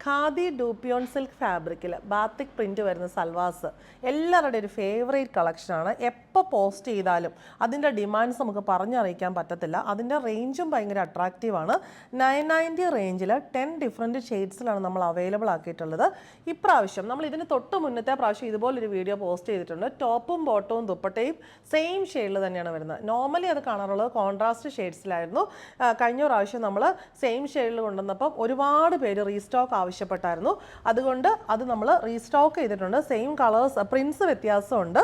Khadi dupion silk ഫാബ്രിക്കിൽ batik print വരുന്ന സൽവാസ് എല്ലാവരുടെയും ഒരു ഫേവറേറ്റ് കളക്ഷനാണ്. എപ്പോൾ പോസ്റ്റ് ചെയ്താലും അതിൻ്റെ ഡിമാൻഡ്സ് നമുക്ക് പറഞ്ഞറിയിക്കാൻ പറ്റത്തില്ല. അതിൻ്റെ റേഞ്ചും ഭയങ്കര അട്രാക്റ്റീവാണ്. 990 റേഞ്ചിൽ 10 ഡിഫറെൻറ്റ് ഷെയ്ഡ്സിലാണ് നമ്മൾ അവൈലബിൾ ആക്കിയിട്ടുള്ളത്. ഇപ്രാവശ്യം നമ്മൾ ഇതിന് തൊട്ട് മുന്നത്തെ പ്രാവശ്യം ഇതുപോലൊരു വീഡിയോ പോസ്റ്റ് ചെയ്തിട്ടുണ്ട്. ടോപ്പും ബോട്ടവും ദുപ്പട്ടയും സെയിം ഷെയ്ഡിൽ തന്നെയാണ് വരുന്നത്. നോർമലി അത് കാണാറുള്ളത് കോൺട്രാസ്റ്റ് ഷെയ്ഡ്സിലായിരുന്നു. കഴിഞ്ഞ പ്രാവശ്യം നമ്മൾ സെയിം ഷെയ്ഡിൽ കൊണ്ടുവന്നപ്പം ഒരുപാട് പേര് റീസ്റ്റോക്ക് ആവശ്യപ്പെട്ടായിരുന്നു. അതുകൊണ്ട് അത് നമ്മൾ റീസ്റ്റോക്ക് ചെയ്തിട്ടുണ്ട്. സെയിം കളേഴ്സ്, പ്രിൻസ് വ്യത്യാസമുണ്ട്,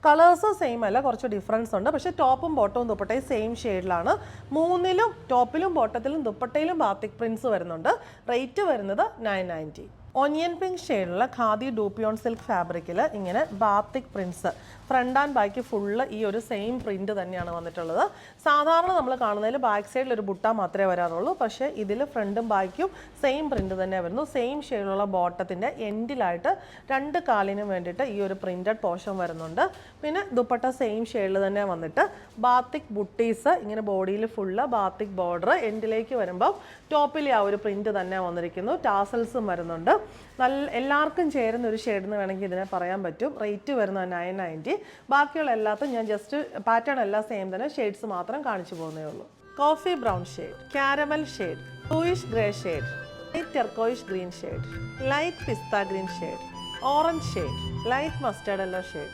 കളേഴ്സ് സെയിം അല്ല, കുറച്ച് ഡിഫറൻസ് ഉണ്ട്. പക്ഷേ ടോപ്പും ബോട്ടവും ദുപ്പട്ടയും സെയിം ഷെയ്ഡിലാണ്. മൂന്നിലും ടോപ്പിലും ബോട്ടത്തിലും ദുപ്പട്ടയിലും ബാത്തിക് പ്രിൻസ് വരുന്നുണ്ട്. റേറ്റ് വരുന്നത് 990. ഓനിയൻ പിങ്ക് ഷെയ്ഡിലുള്ള ഖാദി ഡൂപ്പിയോൺ സിൽക്ക് ഫാബ്രിക്കിൽ ഇങ്ങനെ batik prints front and back full ഈ ഒരു സെയിം പ്രിന്റ് തന്നെയാണ് വന്നിട്ടുള്ളത്. സാധാരണ നമ്മൾ കാണുന്നതിൽ ബാക്ക് സൈഡിൽ ഒരു ബുട്ട മാത്രമേ വരാറുള്ളൂ. പക്ഷേ ഇതിൽ ഫ്രണ്ടും ബാക്കും സെയിം പ്രിന്റ് തന്നെ വരുന്നു. സെയിം ഷെയ്ഡിലുള്ള ബോട്ടത്തിൻ്റെ എൻഡിലായിട്ട് 2 കാലിനും വേണ്ടിയിട്ട് ഈ ഒരു പ്രിന്റഡ് പോർഷൻ വരുന്നുണ്ട്. പിന്നെ ദുപ്പട്ട സെയിം ഷെയ്ഡിൽ തന്നെ വന്നിട്ട് ബാത്തിക് ബുട്ടീസ് ഇങ്ങനെ ബോഡിയിൽ ഫുള്ള് ബാത്തിക് ബോർഡർ, എൻഡിലേക്ക് വരുമ്പം ടോപ്പിൽ ആ ഒരു പ്രിന്റ് തന്നെ വന്നിരിക്കുന്നു. ടാസൽസും വരുന്നുണ്ട്. എല്ലാവർക്കും ചേരുന്ന ഒരു ഷെയ്ഡ് എന്ന് വേണമെങ്കിൽ ഇതിനെ പറയാൻ പറ്റും. റേറ്റ് വരുന്നത് 990. ബാക്കിയുള്ള എല്ലാത്തും ഞാൻ ജസ്റ്റ് പാറ്റേൺ എല്ലാം സെയിം തന്നെ, ഷെയ്ഡ്സ് മാത്രം കാണിച്ചു പോകുന്നേ ഉള്ളൂ. Coffee brown shade, caramel shade, bluish grey shade, light turquoise green shade, light pista green shade, orange shade, light mustard yellow shade,